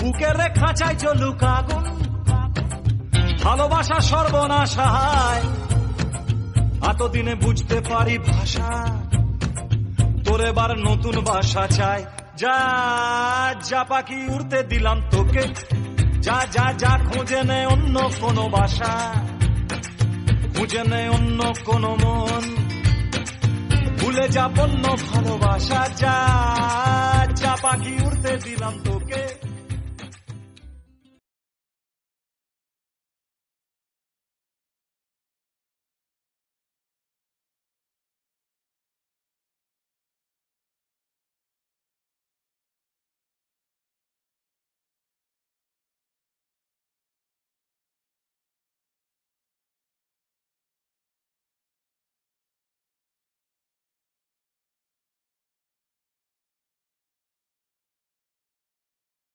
বুকের খাঁচায় চলুক আগুন, ভালোবাসা সর্বনাশ হায়। এতদিনে বুঝতে পারি ভাষা, তোর এবার নতুন বাসা চাই। যা যা পাখি উড়তে দিলাম তোকে, যা যা যা খুঁজে নে অন্য কোনো বাসা, খুঁজে নে অন্য কোনো মন, ভুলে যা বন্য ভালোবাসা। যা যা পাখি উড়তে দিলাম তোকে।